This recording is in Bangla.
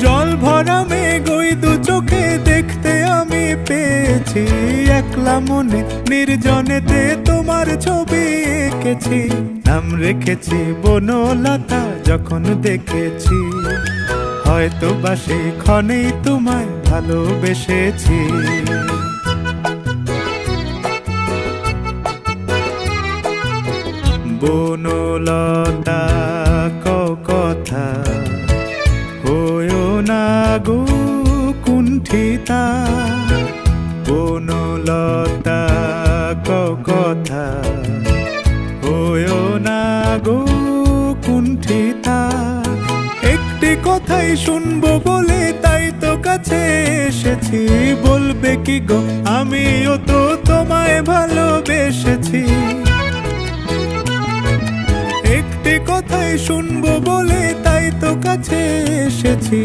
জল ভরা মেঘ ওই দু চোখে দেখতে আমি পেয়েছি, একলা মনে নির্জনেতে তোমার ছবি এঁকেছি। নাম রেখেছি বনলতা যখন দেখেছি, হয়তো বা সেই ক্ষণেই তোমায় ভালোবেসেছি। বনলতা কথা হয়ো না গো কুণ্ঠিতা, বনলতা কথা হয়ো না গো কুণ্ঠিতা। একটি কথাই শুনবো বলে তাই তো কাছে এসেছি, বলবে কি গো আমিও তো তোমায় ভালোবেসেছি। একটি কথাই শুনবো বলে তাই তো কাছে এসেছি,